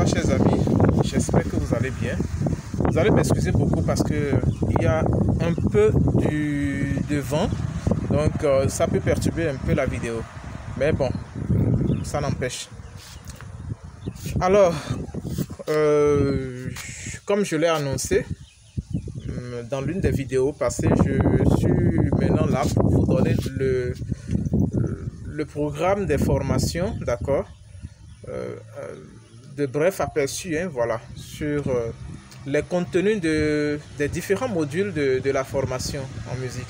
Bonsoir chers amis, j'espère que vous allez bien. Vous allez m'excuser beaucoup parce que il y a un peu de vent, donc ça peut perturber un peu la vidéo. Mais bon, ça n'empêche. Alors, comme je l'ai annoncé dans l'une des vidéos passées, je suis maintenant là pour vous donner le programme des formations, d'accord, de bref aperçu, hein, voilà, sur les contenus des différents modules de la formation en musique.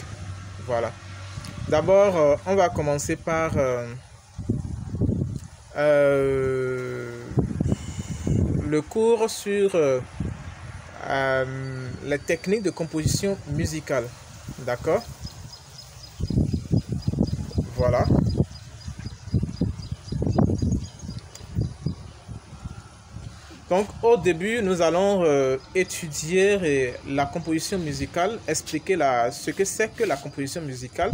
Voilà. D'abord, on va commencer par le cours sur les techniques de composition musicale. D'accord? Voilà. Donc, au début, nous allons étudier la composition musicale, expliquer ce que c'est que la composition musicale,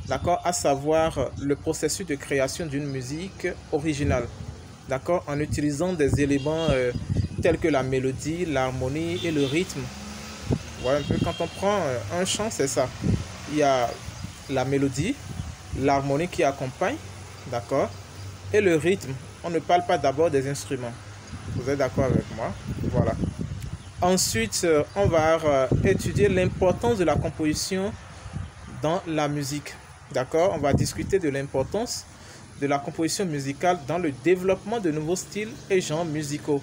d'accord, à savoir le processus de création d'une musique originale, d'accord, en utilisant des éléments tels que la mélodie, l'harmonie et le rythme. Voilà un peu, quand on prend un chant, c'est ça. Il y a la mélodie, l'harmonie qui accompagne, d'accord, et le rythme. On ne parle pas d'abord des instruments. Vous êtes d'accord avec moi? Voilà. Ensuite, on va étudier l'importance de la composition dans la musique. D'accord? On va discuter de l'importance de la composition musicale dans le développement de nouveaux styles et genres musicaux,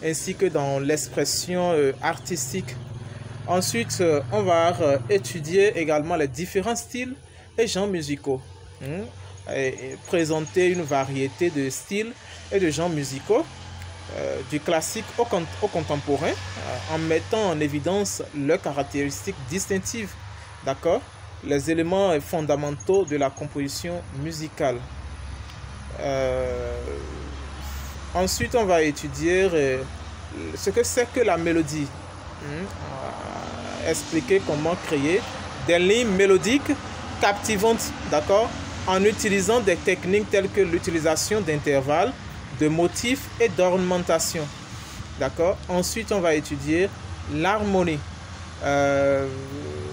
ainsi que dans l'expression artistique. Ensuite, on va étudier également les différents styles et genres musicaux. Et présenter une variété de styles et de genres musicaux. Du classique au contemporain, en mettant en évidence leurs caractéristiques distinctives, d'accord, les éléments fondamentaux de la composition musicale. Ensuite, on va étudier ce que c'est que la mélodie, expliquer comment créer des lignes mélodiques captivantes, d'accord, en utilisant des techniques telles que l'utilisation d'intervalles, de motifs et d'ornementation. D'accord? Ensuite, on va étudier l'harmonie.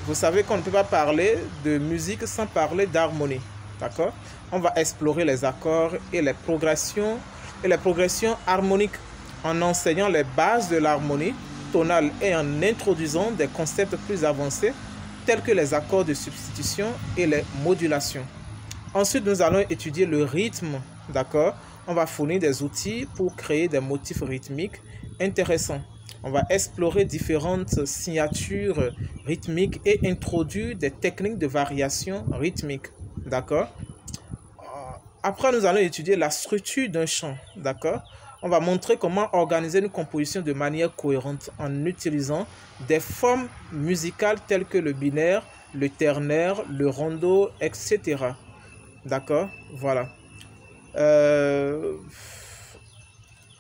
Vous savez qu'on ne peut pas parler de musique sans parler d'harmonie. D'accord? On va explorer les accords et les progressions harmoniques en enseignant les bases de l'harmonie tonale et en introduisant des concepts plus avancés tels que les accords de substitution et les modulations. Ensuite, nous allons étudier le rythme. D'accord? On va fournir des outils pour créer des motifs rythmiques intéressants. On va explorer différentes signatures rythmiques et introduire des techniques de variation rythmique. D'accord? Après, nous allons étudier la structure d'un chant. D'accord? On va montrer comment organiser une composition de manière cohérente en utilisant des formes musicales telles que le binaire, le ternaire, le rondo, etc. D'accord? Voilà.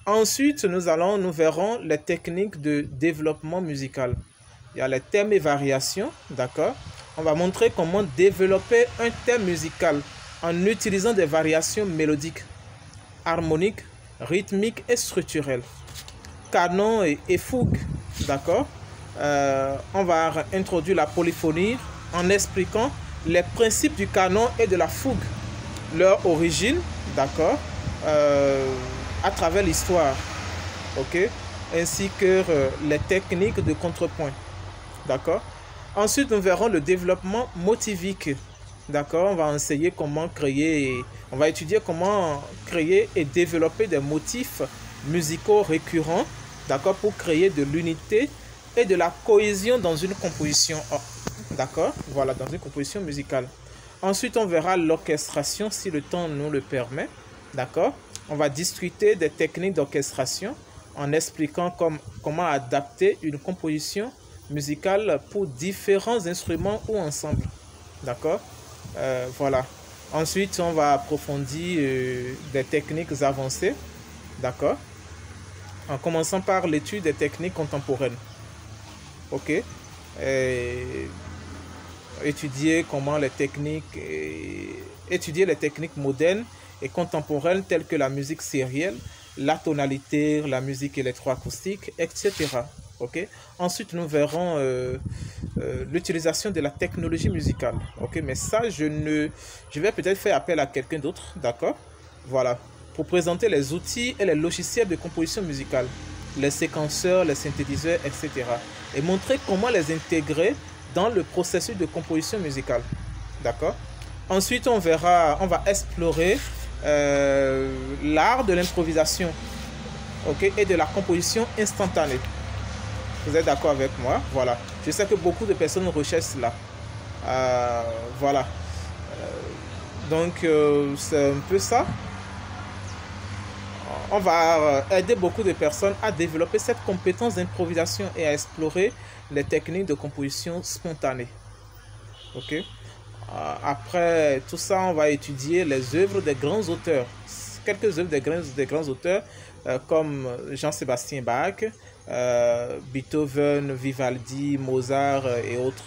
Ensuite, nous verrons les techniques de développement musical. Il y a les thèmes et variations, d'accord? On va montrer comment développer un thème musical en utilisant des variations mélodiques, harmoniques, rythmiques et structurelles. Canon et fougue, d'accord? On va introduire la polyphonie en expliquant les principes du canon et de la fougue, leur origine, d'accord, à travers l'histoire, ok, ainsi que les techniques de contrepoint, d'accord. Ensuite, nous verrons le développement motivique, d'accord. On va enseigner comment créer, on va étudier comment créer et développer des motifs musicaux récurrents, d'accord, pour créer de l'unité et de la cohésion dans une composition, d'accord, voilà, dans une composition musicale. Ensuite, on verra l'orchestration si le temps nous le permet. D'accord? On va discuter des techniques d'orchestration en expliquant comment adapter une composition musicale pour différents instruments ou ensembles. D'accord? Voilà. Ensuite, on va approfondir des techniques avancées. D'accord? En commençant par l'étude des techniques contemporaines. OK? Étudier les techniques modernes et contemporaines telles que la musique sérielle, la tonalité, la musique électroacoustique, etc. Ok. Ensuite, nous verrons l'utilisation de la technologie musicale. Ok, mais ça, je vais peut-être faire appel à quelqu'un d'autre, d'accord? Voilà, pour présenter les outils et les logiciels de composition musicale, les séquenceurs, les synthétiseurs, etc. Et montrer comment les intégrer dans le processus de composition musicale, d'accord? Ensuite, on va explorer l'art de l'improvisation, ok, et de la composition instantanée. Vous êtes d'accord avec moi? Voilà. Je sais que beaucoup de personnes recherchent cela. Voilà. Donc, c'est un peu ça. On va aider beaucoup de personnes à développer cette compétence d'improvisation et à explorer les techniques de composition spontanée. Ok? Après tout ça, on va étudier les œuvres des grands auteurs. Quelques œuvres des grands auteurs comme Jean-Sébastien Bach, Beethoven, Vivaldi, Mozart et autres.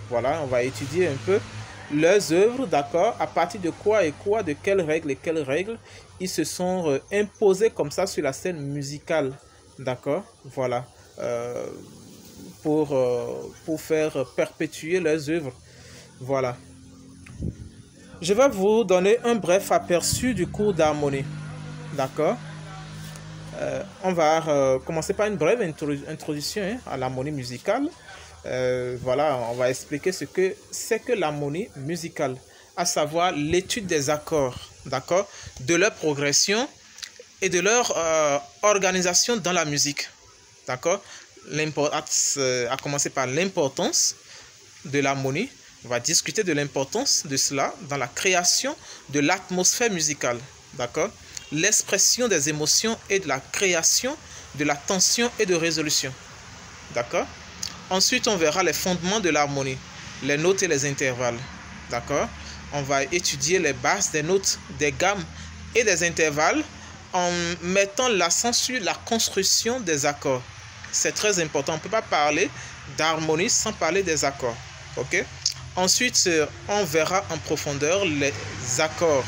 Voilà, on va étudier un peu leurs œuvres, d'accord, à partir de quoi, de quelles règles ils se sont imposés comme ça sur la scène musicale, d'accord, voilà, pour faire perpétuer leurs œuvres, voilà. Je vais vous donner un bref aperçu du cours d'harmonie, d'accord. On va commencer par une brève introduction à l'harmonie musicale. Voilà, on va expliquer ce que c'est que l'harmonie musicale, à savoir l'étude des accords, d'accord, de leur progression et de leur organisation dans la musique, d'accord. À commencer par l'importance de l'harmonie. On va discuter de l'importance de cela dans la création de l'atmosphère musicale, d'accord, l'expression des émotions et de la création de la tension et de résolution, d'accord. Ensuite, on verra les fondements de l'harmonie, les notes et les intervalles, d'accord. On va étudier les bases des notes, des gammes et des intervalles en mettant l'accent sur la construction des accords. C'est très important, on ne peut pas parler d'harmonie sans parler des accords, ok. Ensuite, on verra en profondeur les accords,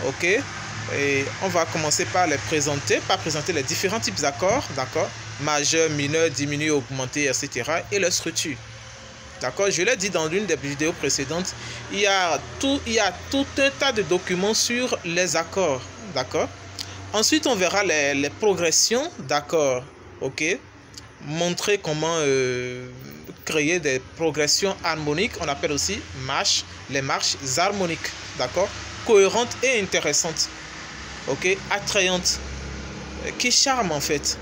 ok. Et on va commencer par présenter les différents types d'accords, d'accord, majeur, mineur, diminué, augmenté, etc. et leur structure, d'accord. Je l'ai dit dans l'une des vidéos précédentes, il y a tout un tas de documents sur les accords, d'accord. Ensuite, on verra les progressions d'accords, ok, montrer comment créer des progressions harmoniques, on appelle aussi les marches harmoniques, d'accord, cohérentes et intéressantes, ok, attrayantes, qui charment en fait,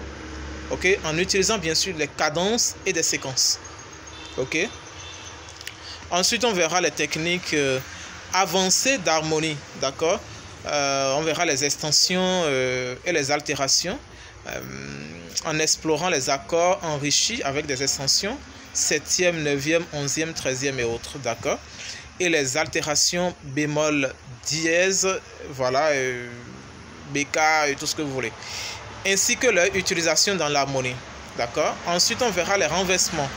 ok, en utilisant bien sûr les cadences et des séquences, ok. Ensuite, on verra les techniques avancées d'harmonie, d'accord. On verra les extensions et les altérations en explorant les accords enrichis avec des extensions 7e, 9e, 11e, 13e et autres, d'accord. Et les altérations bémol dièse, voilà, BK et tout ce que vous voulez, ainsi que leur utilisation dans l'harmonie, d'accord. Ensuite, on verra les renversements,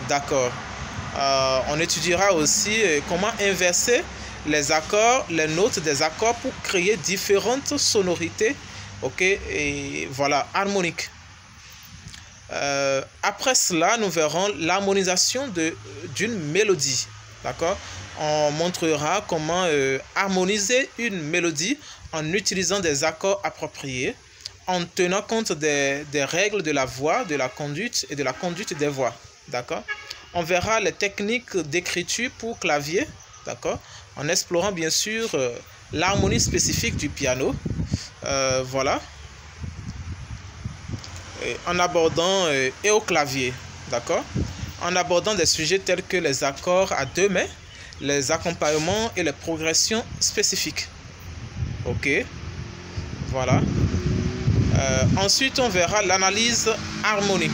d'accord. On étudiera aussi comment inverser les accords, les notes des accords pour créer différentes sonorités, ok, et voilà, harmoniques. Après cela, nous verrons l'harmonisation d'une mélodie, d'accord. On montrera comment harmoniser une mélodie en utilisant des accords appropriés, en tenant compte des règles de la voix, de la conduite et de la conduite des voix, d'accord. On verra les techniques d'écriture pour clavier, d'accord, en explorant bien sûr l'harmonie spécifique du piano, voilà, en abordant et au clavier, d'accord, en abordant des sujets tels que les accords à deux mains, les accompagnements et les progressions spécifiques, ok, voilà. Ensuite, on verra l'analyse harmonique.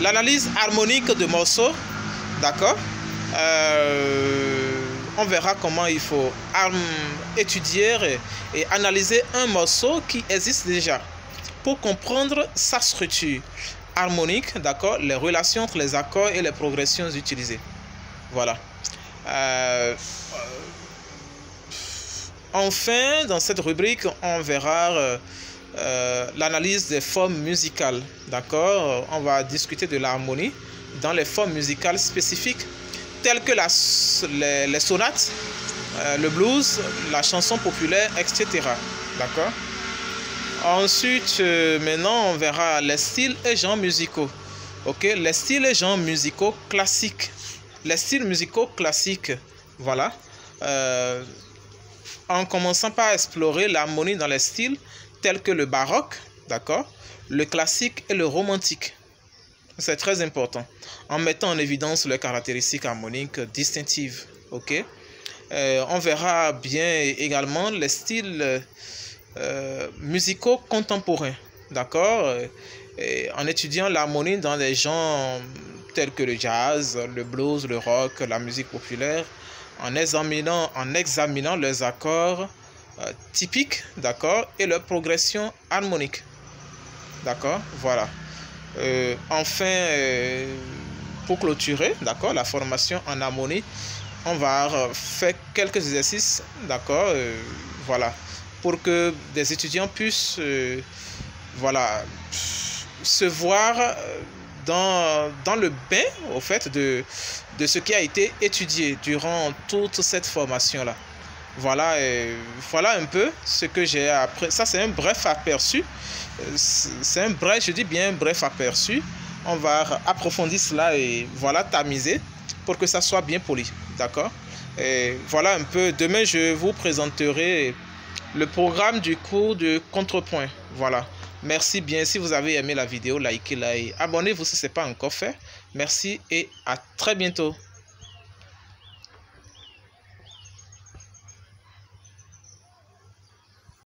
L'analyse harmonique de morceaux, d'accord. On verra comment il faut étudier et analyser un morceau qui existe déjà pour comprendre sa structure harmonique, d'accord, les relations entre les accords et les progressions utilisées. Voilà. Enfin, dans cette rubrique, on verra l'analyse des formes musicales. D'accord? On va discuter de l'harmonie dans les formes musicales spécifiques telles que les sonates, le blues, la chanson populaire, etc. D'accord? Ensuite, maintenant, on verra les styles et genres musicaux. Ok? Les styles et genres musicaux classiques. Les styles musicaux classiques. Voilà. En commençant par explorer l'harmonie dans les styles tels que le baroque, d'accord, le classique et le romantique. C'est très important. En mettant en évidence les caractéristiques harmoniques distinctives. Ok? On verra bien également les styles musicaux contemporains. D'accord? En étudiant l'harmonie dans des genres tels que le jazz, le blues, le rock, la musique populaire, en examinant leurs accords typiques, d'accord, et leur progression harmonique. D'accord? Voilà. Enfin, pour clôturer, d'accord, la formation en harmonie, on va faire quelques exercices, d'accord, voilà, pour que des étudiants puissent, voilà, se voir dans le bain, au fait, de ce qui a été étudié durant toute cette formation-là. Voilà, voilà un peu ce que j'ai appris. Ça, c'est un bref aperçu. C'est un bref, je dis bien un bref aperçu. On va approfondir cela et voilà, tamiser pour que ça soit bien poli. D'accord? Et voilà un peu. Demain, je vous présenterai le programme du cours de contrepoint. Voilà. Merci bien. Si vous avez aimé la vidéo, likez-la et abonnez-vous si ce n'est pas encore fait. Merci et à très bientôt.